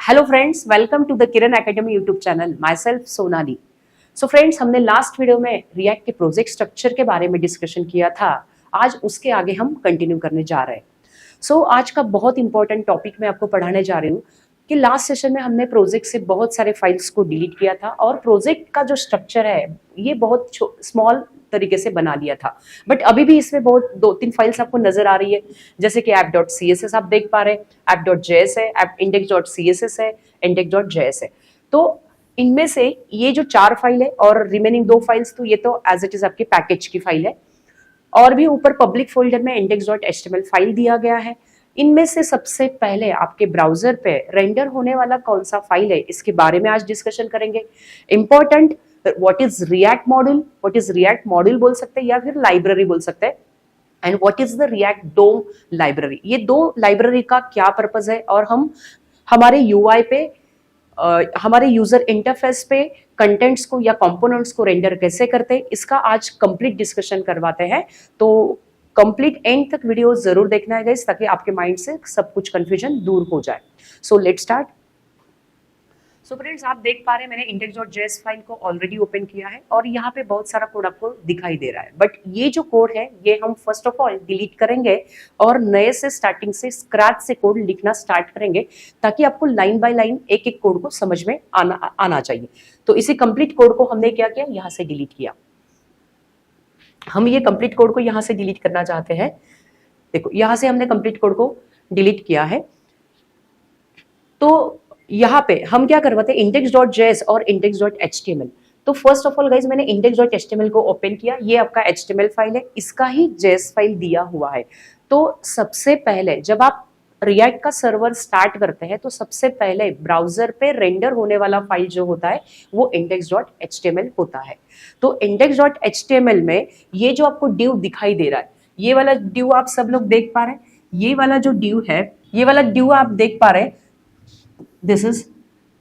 Hello friends, welcome to the Kiran academy YouTube channel. Myself Sonali. So friends, हमने last video में React के project structure के बारे में डिस्कशन किया था। आज उसके आगे हम कंटिन्यू करने जा रहे हैं। आज का बहुत इंपॉर्टेंट टॉपिक मैं आपको पढ़ाने जा रही हूँ कि लास्ट सेशन में हमने प्रोजेक्ट से बहुत सारे फाइल्स को डिलीट किया था और प्रोजेक्ट का जो स्ट्रक्चर है ये बहुत स्मॉल तरीके से बना लिया था। बट अभी भी इसमें बहुत 2-3 फाइल्स आपको नजर आ रही है, जैसे कि app.css आप देख पा रहे हैं, app.js है, index.css है, index.js है। तो इनमें से ये जो 4 फाइल है और रिमेनिंग 2 फाइल्स तो ये तो एज इट इज आपकी पैकेज की फाइल है। और भी ऊपर पब्लिक फोल्डर में index.html फाइल दिया गया है। इनमें से सबसे पहले आपके ब्राउजर पे रेंडर होने वाला कौन सा फाइल है इसके बारे में आज डिस्कशन करेंगे। Important, what is React module, what is React module बोल सकते हैं या फिर लाइब्रेरी बोल सकते हैं, and what is the React DOM library. ये 2 लाइब्रेरी का क्या पर्पस है और हम हमारे यूआई पे हमारे यूजर इंटरफेस पे कंटेंट्स को या कंपोनेंट्स को रेंडर कैसे करते हैं इसका आज कंप्लीट डिस्कशन करवाते हैं। तो कंप्लीट एंड तक वीडियो जरूर देखना है गाइस, ताकि आपके माइंड से सब कुछ कंफ्यूजन दूर हो जाए। So let's start. So friends, आप देख पा रहे हैं मैंने index.js फाइल को ऑलरेडी ओपन किया है और यहाँ पे बहुत सारा कोड आपको दिखाई दे रहा है। बट ये जो कोड है ये हम फर्स्ट ऑफ ऑल डिलीट करेंगे और नए से स्टार्टिंग से स्क्रैच से कोड लिखना स्टार्ट करेंगे, ताकि आपको लाइन बाय लाइन एक एक कोड को समझ में आना चाहिए। तो इसी कंप्लीट कोड को हमने क्या किया, यहाँ से डिलीट किया। हम ये कंप्लीट कोड को यहाँ से डिलीट करना चाहते हैं। देखो, यहाँ से हमने कंप्लीट कोड को डिलीट किया है। तो यहाँ पे हम क्या करवाते हैं, index.js और index.html। तो फर्स्ट ऑफ ऑल गाइज मैंने index.html को ओपन किया। ये आपका HTML फाइल है, इसका ही JS फाइल दिया हुआ है। तो सबसे पहले जब आप रिएक्ट का सर्वर स्टार्ट करते हैं तो सबसे पहले ब्राउजर पे रेंडर होने वाला फाइल जो होता है वो index.html होता है। तो index.html में ये जो आपको div दिखाई दे रहा है, ये वाला div आप सब लोग देख पा रहे हैं। ये वाला जो div है, ये वाला div आप देख पा रहे हैं, दिस इज।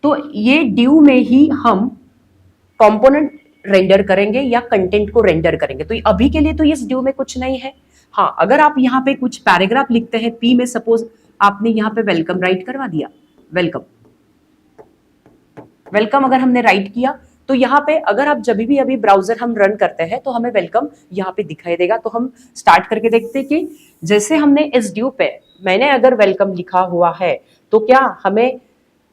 तो ये div में ही हम कंपोनेंट रेंडर करेंगे या कंटेंट को रेंडर करेंगे। तो अभी के लिए तो इस div में कुछ नहीं है। हाँ, अगर आप यहाँ पे कुछ पैराग्राफ लिखते हैं p में, सपोज आपने यहाँ पे वेलकम राइट करवा दिया, वेलकम वेलकम अगर हमने राइट किया तो यहाँ पे अगर आप जब भी अभी ब्राउजर हम रन करते हैं तो हमें वेलकम यहाँ पे दिखाई देगा। तो हम स्टार्ट करके देखते हैं कि जैसे हमने इस div पे मैंने अगर वेलकम लिखा हुआ है तो क्या हमें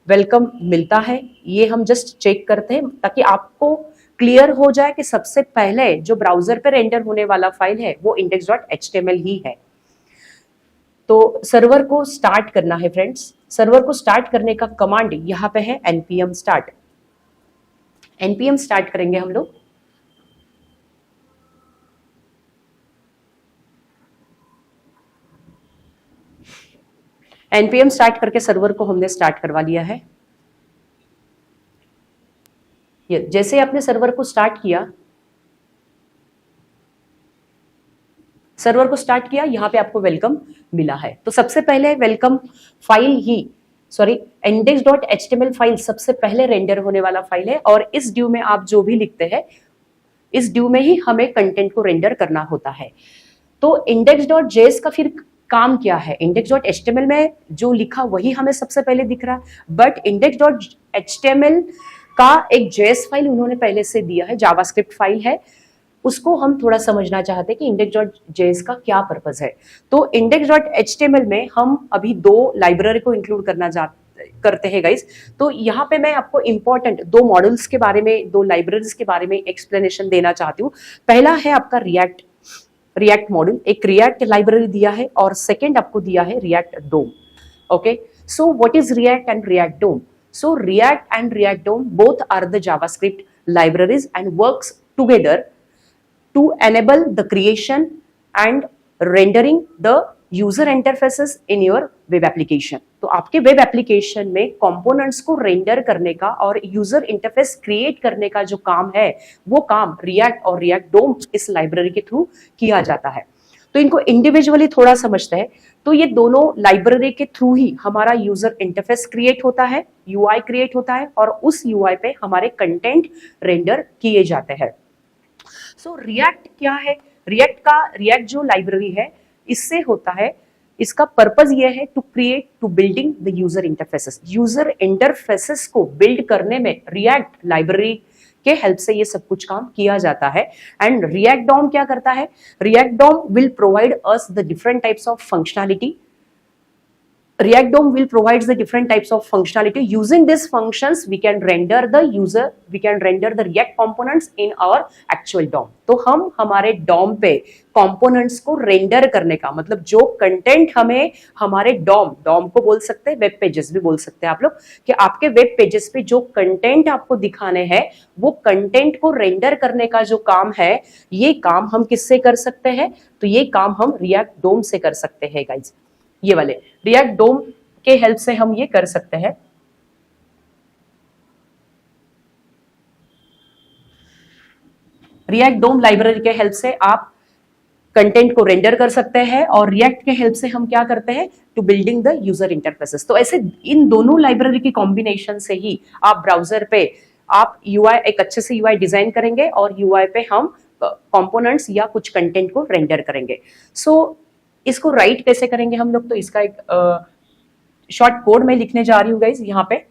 वेलकम मिलता है, ये हम जस्ट चेक करते हैं ताकि आपको क्लियर हो जाए कि सबसे पहले जो ब्राउजर पे रेंडर होने वाला फाइल है वो index.html ही है। तो सर्वर को स्टार्ट करना है फ्रेंड्स। सर्वर को स्टार्ट करने का कमांड यहाँ पे है npm start। npm स्टार्ट करेंगे हम लोग। npm स्टार्ट करके सर्वर को हमने स्टार्ट करवा लिया है। जैसे आपने सर्वर को स्टार्ट किया, सर्वर को स्टार्ट किया, यहाँ पे आपको वेलकम मिला है। तो सबसे पहले वेलकम फाइल ही, सॉरी, index.html फाइल सबसे पहले रेंडर होने वाला फाइल है और इस div में आप जो भी लिखते हैं इस div में ही हमें कंटेंट को रेंडर करना होता है। तो index.js का फिर काम क्या है, index.html में जो लिखा वही हमें सबसे पहले दिख रहा है, बट index.html का एक JS फाइल उन्होंने पहले से दिया है, जावास्क्रिप्ट फाइल है, उसको हम थोड़ा समझना चाहते हैं कि index.js का क्या पर्पस है। तो index.html में हम अभी 2 लाइब्रेरी को इंक्लूड करते हैं गाइस। तो यहाँ पे मैं आपको इंपॉर्टेंट 2 मॉडल्स के बारे में, 2 लाइब्रेरीज के बारे में एक्सप्लेनेशन देना चाहती हूँ। पहला है आपका रिएक्ट मॉड्यूल, एक रिएक्ट लाइब्रेरी दिया है और सेकेंड आपको दिया है React DOM. Okay, so what is React and React DOM? So React and React DOM both are the JavaScript libraries and works together to enable the creation and rendering the user interfaces in your web application। तो आपके web application में components को render करने का और user interface create करने का जो काम है वो काम React और React DOM इस लाइब्रेरी के थ्रू किया जाता है। तो इनको इंडिविजुअली थोड़ा समझते हैं। तो ये दोनों लाइब्रेरी के थ्रू ही हमारा यूजर इंटरफेस क्रिएट होता है, यूआई क्रिएट होता है और उस यूआई पे हमारे कंटेंट रेंडर किए जाते हैं। सो रिएक्ट क्या है? रिएक्ट जो लाइब्रेरी है इससे होता है इसका पर्पज ये है to create to building the user interfaces. User interfaces को बिल्ड करने में रिएक्ट लाइब्रेरी के हेल्प से ये सब कुछ काम किया जाता है। एंड रिएक्ट डॉम क्या करता है? React DOM will provide us the different types of functionality. React DOM will provide the different types of functionality. Using these functions, we can render the React components in our actual DOM. तो हम हमारे DOM पे components को render करने का मतलब जो content हमें हमारे DOM को बोल सकते हैं, web pages भी बोल सकते हैं आप लोग, कि आपके web pages पे जो content आपको दिखाने हैं वो content को render करने का जो काम है, ये काम हम किससे कर सकते हैं? तो ये काम हम React DOM से कर सकते हैं guys। ये वाले रिएक्ट डोम के हेल्प से हम ये कर सकते हैं। रिएक्ट डोम लाइब्रेरी के हेल्प से आप कंटेंट को रेंडर कर सकते हैं और रिएक्ट के हेल्प से हम क्या करते हैं? To building the user interfaces. तो ऐसे इन दोनों लाइब्रेरी की कॉम्बिनेशन से ही आप ब्राउजर पे आप यूआई एक अच्छे से यूआई डिजाइन करेंगे और यूआई पे हम कंपोनेंट्स या कुछ कंटेंट को रेंडर करेंगे। सो इसको राइट कैसे करेंगे हम लोग? तो इसका एक शॉर्ट कोड मैं लिखने जा रही हूँ गाइज यहाँ पे।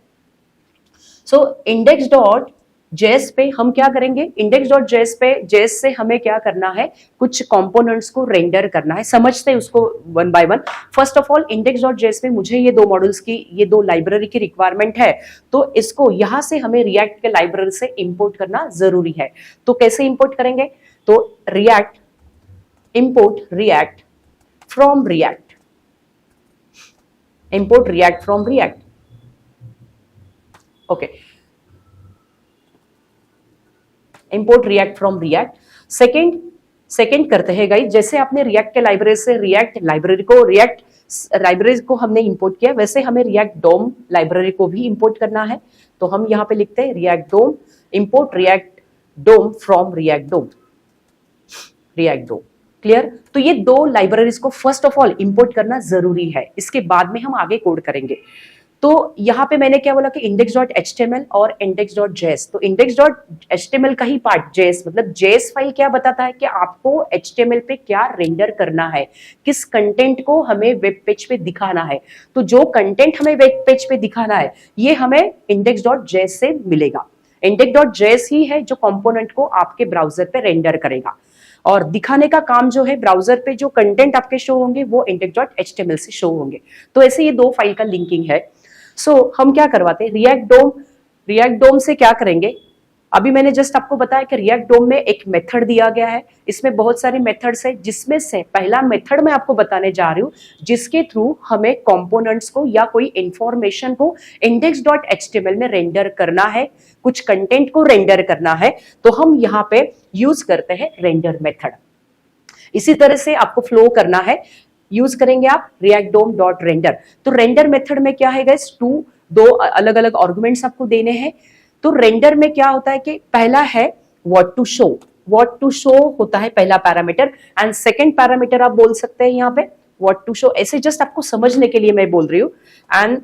सो index.js पे हम क्या करेंगे? index.js पे जेएस से हमें क्या करना है? कुछ कंपोनेंट्स को रेंडर करना है। समझते हैं उसको one by one. First of all index.js में मुझे ये दो मॉड्यूल्स की, ये दो लाइब्रेरी की रिक्वायरमेंट है, तो इसको यहाँ से हमें रिएक्ट के लाइब्रेरी से इंपोर्ट करना जरूरी है। तो कैसे इंपोर्ट करेंगे? तो react import react from React, import React from React. Okay, import React from React. Second करते हैं गाइस, जैसे आपने React के लाइब्रेरी से React लाइब्रेरी को हमने इंपोर्ट किया, वैसे हमें React DOM लाइब्रेरी को भी इंपोर्ट करना है। तो हम यहाँ पे लिखते हैं React DOM, import React DOM from React DOM। Clear? तो ये दो लाइब्रेरीज को फर्स्ट ऑफ ऑल इंपोर्ट करना जरूरी है, इसके बाद में हम आगे कोड करेंगे। तो यहाँ पे मैंने क्या बोला कि index.html और index.js। तो index.html का ही पार्ट JS, मतलब JS फाइल क्या बताता है कि आपको HTML पे क्या रेंडर करना है, किस कंटेंट को हमें वेब पेज पे दिखाना है। तो जो कंटेंट हमें वेब पेज पे दिखाना है ये हमें index.js से मिलेगा। index.js ही है जो कंपोनेंट को आपके ब्राउजर पे रेंडर करेगा और दिखाने का काम जो है ब्राउजर पे जो कंटेंट आपके शो होंगे वो index.html से शो होंगे। तो ऐसे ये दो फाइल का लिंकिंग है। सो हम क्या करवाते हैं? रिएक्ट डोम से क्या करेंगे? अभी मैंने जस्ट आपको बताया कि रिएक्ट डोम में एक मेथड दिया गया है, इसमें बहुत सारे मेथड्स है, जिसमें से पहला मेथड मैं आपको बताने जा रही हूँ जिसके थ्रू हमें कंपोनेंट्स को या कोई इंफॉर्मेशन को index.html में रेंडर करना है, कुछ कंटेंट को रेंडर करना है। तो हम यहाँ पे यूज करते हैं रेंडर मेथड। इसी तरह से आपको फ्लो करना है, यूज करेंगे आप react dom डॉट रेंडर। तो रेंडर मेथड में क्या है गाइस? दो अलग अलग आर्गुमेंट्स आपको देने हैं। तो रेंडर में क्या होता है कि पहला है व्हाट टू शो होता है पहला पैरामीटर, एंड सेकंड पैरामीटर आप बोल सकते हैं यहाँ पे व्हाट टू शो, ऐसे जस्ट आपको समझने के लिए मैं बोल रही हूँ। एंड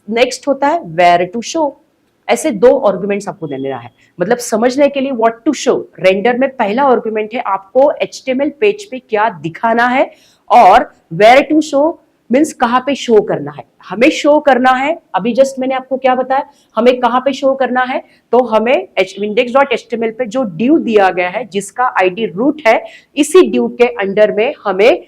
नेक्स्ट होता है वेयर टू शो। ऐसे दो आर्गुमेंट्स आपको देना है, मतलब समझने के लिए व्हाट टू शो रेंडर में पहला आर्गुमेंट है आपको HTML पेज पे क्या दिखाना है, और वेयर टू शो मीन्स कहां पे शो करना है, हमें शो करना है। अभी जस्ट मैंने आपको क्या बताया, हमें कहां पे शो करना है? तो हमें index.html पे जो div दिया गया है जिसका ID रूट है, इसी div के अंडर में हमें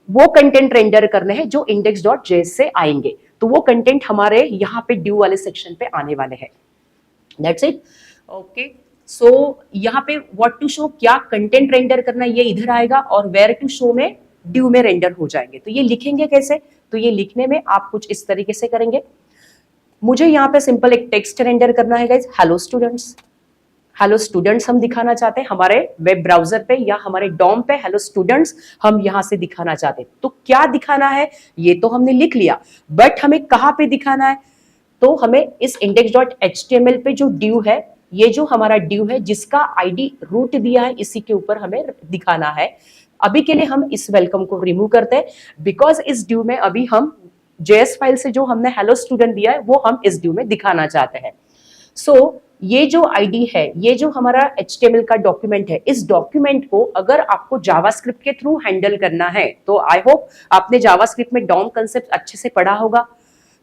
वो कंटेंट रेंडर करने हैं जो index.js से आएंगे। तो वो कंटेंट हमारे यहाँ पे div वाले सेक्शन पे आने वाले हैं। That's it. ओके, सो यहाँ पे व्हाट टू शो क्या कंटेंट रेंडर करना ये इधर आएगा, और वेयर टू शो में div में रेंडर हो जाएंगे। तो ये लिखेंगे कैसे? तो ये लिखने में आप कुछ इस तरीके से करेंगे। मुझे यहाँ पे सिंपल एक टेक्स्ट रेंडर करना है गाइस, हेलो स्टूडेंट्स हम दिखाना चाहते हैं हमारे वेब ब्राउजर पे या हमारे डॉम पे, हेलो स्टूडेंट्स हम यहाँ से दिखाना चाहते हैं। तो क्या दिखाना है ये तो हमने लिख लिया, बट हमें कहाँ पे दिखाना है? तो हमें इस index.html पे जो div है, ये जो हमारा div है जिसका ID रूट दिया है, इसी के ऊपर हमें दिखाना है। अभी के लिए हम इस वेलकम को रिमूव करते हैं, बिकॉज इस div में अभी हम JS फाइल से जो हमने हेलो स्टूडेंट दिया है वो हम इस div में दिखाना चाहते हैं। सो ये जो आईडी है, ये जो हमारा HTML का डॉक्यूमेंट है, इस डॉक्यूमेंट को अगर आपको जावास्क्रिप्ट के थ्रू हैंडल करना है तो आई होप आपने जावास्क्रिप्ट में डॉम कंसेप्ट अच्छे से पढ़ा होगा।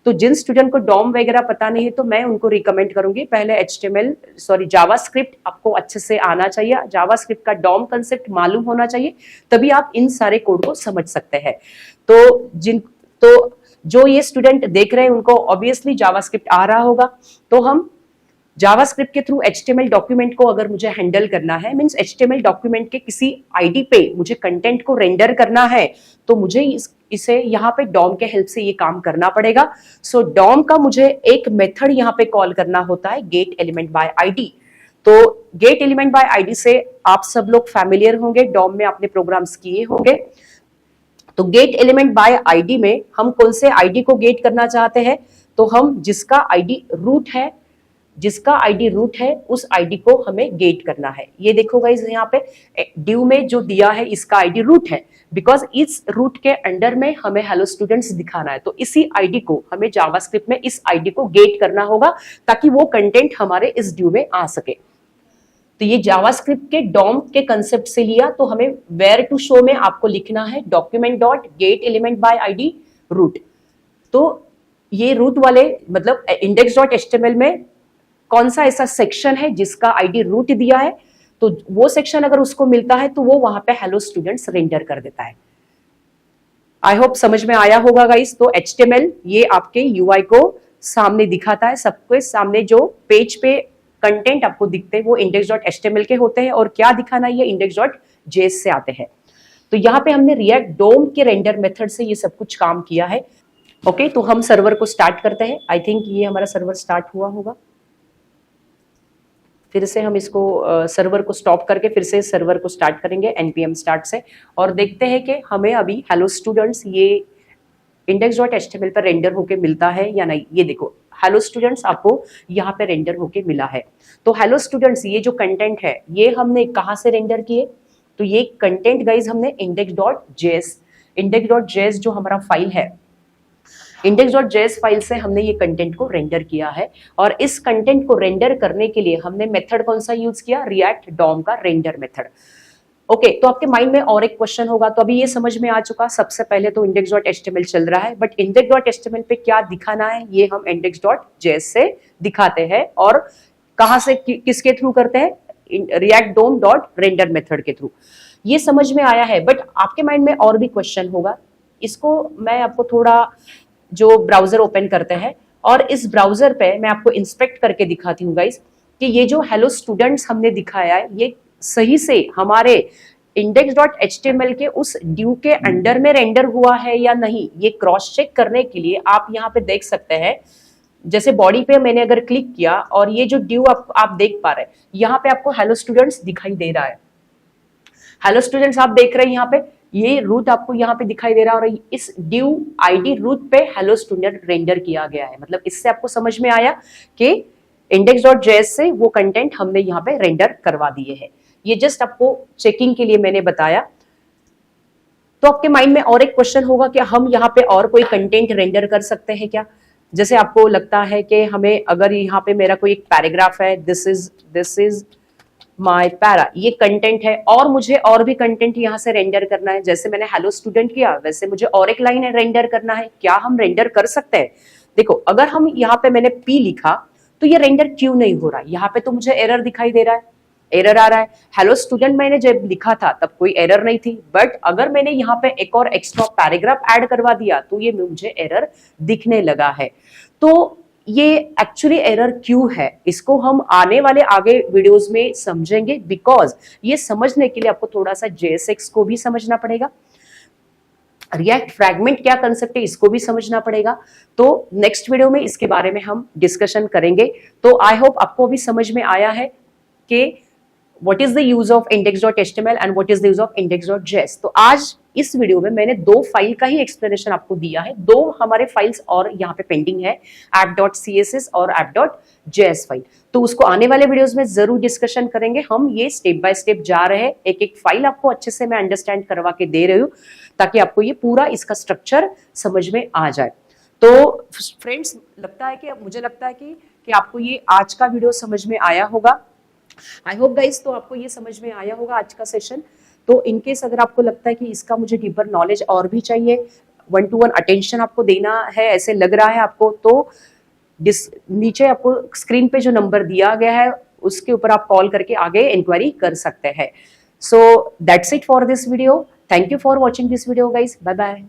तो जिन स्टूडेंट को डॉम वगैरह पता नहीं है तो मैं उनको रिकमेंड करूंगी पहले जावास्क्रिप्ट आपको अच्छे से आना चाहिए, जावास्क्रिप्ट का डॉम कंसेप्ट मालूम होना चाहिए, तभी आप इन सारे कोड को समझ सकते हैं। तो जो ये स्टूडेंट देख रहे हैं उनको ऑब्वियसली जावास्क्रिप्ट आ रहा होगा। तो हम जावास्क्रिप्ट के थ्रू HTML डॉक्यूमेंट को अगर मुझे हैंडल करना है, मींस HTML डॉक्यूमेंट के किसी आईडी पे मुझे कंटेंट को रेंडर करना है, तो मुझे इसे यहाँ पे डॉम के हेल्प से ये काम करना पड़ेगा। सो डॉम का मुझे एक मेथड यहाँ पे कॉल करना होता है, गेट एलिमेंट बाय आईडी। तो गेट एलिमेंट बाय आईडी से आप सब लोग फैमिलियर होंगे, डॉम में आपने प्रोग्राम्स किए होंगे। तो गेट एलिमेंट बाय आईडी में हम कौन से आईडी को गेट करना चाहते हैं, तो हम जिसका आईडी रूट है उस आईडी को हमें गेट करना है। ये देखो गाइस, यहाँ पे ड्यू में जो दिया है इसका आईडी रूट है, बिकॉज इस रूट के अंडर में हमें हेलो स्टूडेंट्स दिखाना है। तो इसी आईडी को हमें जावास्क्रिप्ट में इस आईडी को गेट करना होगा ताकि वो कंटेंट हमारे इस ड्यू में आ सके। तो ये जावास्क्रिप्ट के डॉम के कंसेप्ट से लिया, तो हमें वेयर टू शो में आपको लिखना है document dot get element by ID root. तो ये रूट वाले मतलब index.html में कौन सा ऐसा सेक्शन है जिसका आईडी रूट दिया है, तो वो सेक्शन अगर उसको मिलता है तो वो वहां पे हेलो स्टूडेंट्स रेंडर कर देता है। आई होप समझ में आया होगा गाइस। तो HTML ये आपके UI को सामने दिखाता है, सबके सामने जो पेज पे कंटेंट आपको दिखते हैं वो index.html के होते हैं, और क्या दिखाना है ये index.js से आते हैं। तो यहाँ पे हमने रिएक्ट डोम के रेंडर मेथड से ये सब कुछ काम किया है। ओके, तो हम सर्वर को स्टार्ट करते हैं। आई थिंक ये हमारा सर्वर स्टार्ट हुआ होगा। फिर से हम इसको सर्वर को स्टॉप करके फिर से सर्वर को स्टार्ट करेंगे npm स्टार्ट से, और देखते हैं कि हमें अभी हेलो स्टूडेंट्स ये index.html पर रेंडर होके मिलता है या नहीं। ये देखो हेलो स्टूडेंट्स आपको यहाँ पे रेंडर होके मिला है। तो हेलो स्टूडेंट्स ये जो कंटेंट है ये हमने कहाँ से रेंडर किए, तो ये कंटेंट गाइज हमने index.js जो हमारा फाइल है, index.js फाइल से हमने ये कंटेंट को रेंडर किया है। और इस कंटेंट को रेंडर करने के लिए हमने मेथड कौन सा यूज किया, रिएक्ट डॉम का रेंडर मेथड। ओके, तो आपके माइंड में और एक क्वेश्चन होगा, तो अभी ये समझ में आ चुका। सबसे पहले तो index.html चल रहा है, बट index.html पे क्या दिखाना है ये हम index.js से दिखाते हैं, और कहां से किसके थ्रू करते हैं, रिएक्ट डोम डॉट रेंडर मेथड के थ्रू। ये समझ में आया है, बट आपके माइंड में और भी क्वेश्चन होगा। इसको मैं आपको थोड़ा जो ब्राउजर ओपन करते हैं और इस ब्राउजर पे मैं आपको इंस्पेक्ट करके दिखाती हूँ गाइस कि ये जो हेलो स्टूडेंट्स हमने दिखाया है ये सही से हमारे index.html के उस ड्यू के अंडर में रेंडर हुआ है या नहीं। ये क्रॉस चेक करने के लिए आप यहाँ पे देख सकते हैं, जैसे बॉडी पे मैंने अगर क्लिक किया और ये जो ड्यू आप देख पा रहे हैं, यहाँ पे आपको हेलो स्टूडेंट्स दिखाई दे रहा है। हेलो स्टूडेंट्स आप देख रहे हैं यहाँ पे, ये रूट आपको यहाँ पे दिखाई दे रहा है, और इस ड्यू आईडी रूट पे हेलो स्टूडेंट रेंडर किया गया है। मतलब इससे आपको समझ में आया कि index.js से वो कंटेंट हमने यहाँ पे रेंडर करवा दिए हैं। ये जस्ट आपको चेकिंग के लिए मैंने बताया। तो आपके माइंड में और एक क्वेश्चन होगा कि हम यहाँ पे और कोई कंटेंट रेंडर कर सकते हैं क्या। जैसे आपको लगता है कि हमें अगर यहाँ पे मेरा कोई एक पैराग्राफ है, दिस इज माय पैरा, ये कंटेंट है, और मुझे और भी कंटेंट यहाँ से रेंडर करना है। जैसे मैंने हेलो स्टूडेंट किया वैसे मुझे और एक लाइन रेंडर करना है, क्या हम रेंडर कर सकते हैं। देखो अगर हम यहाँ पे मैंने P लिखा तो ये रेंडर क्यों नहीं हो रहा है, यहाँ पे तो मुझे एरर दिखाई दे रहा है, एरर आ रहा है। हेलो स्टूडेंट मैंने जब लिखा था तब कोई एरर नहीं थी, बट अगर मैंने यहाँ पे एक और एक्स्ट्रा पैराग्राफ ऐड करवा दिया तो ये मुझे एरर दिखने लगा है। तो ये एक्चुअली एरर क्यों है, इसको हम आने वाले आगे वीडियोस में समझेंगे, बिकॉज ये समझने के लिए आपको थोड़ा सा JSX को भी समझना पड़ेगा, रिएक्ट फ्रैगमेंट क्या कंसेप्ट है इसको भी समझना पड़ेगा। तो नेक्स्ट वीडियो में इसके बारे में हम डिस्कशन करेंगे। तो आई होप आपको भी समझ में आया है कि what is the use of index.html and what is the use of index.js। तो आज इस वीडियो में मैंने दो फाइल का ही एक्सप्लेनेशन आपको दिया है, दो हमारे फाइल्स और यहाँ पे पेंडिंग है, app.css और app.js फाइल। तो उसको आने वाले वीडियोस में जरूर डिस्कशन करेंगे। हम ये स्टेप बाय स्टेप जा रहे हैं, एक एक फाइल आपको अच्छे से मैं अंडरस्टैंड करवा के दे रही हूँ ताकि आपको ये पूरा इसका स्ट्रक्चर समझ में आ जाए। तो फ्रेंड्स मुझे लगता है कि आपको ये आज का वीडियो समझ में आया होगा। आई होप गाइस, तो आपको ये समझ में आया होगा आज का सेशन। तो इनकेस अगर आपको लगता है कि इसका मुझे डीपर नॉलेज और भी चाहिए, 1-to-1 अटेंशन आपको देना है, ऐसे लग रहा है आपको, तो नीचे आपको स्क्रीन पे जो नंबर दिया गया है उसके ऊपर आप कॉल करके आगे इंक्वायरी कर सकते हैं। So that's it for this video. Thank you for watching this video guys. Bye bye.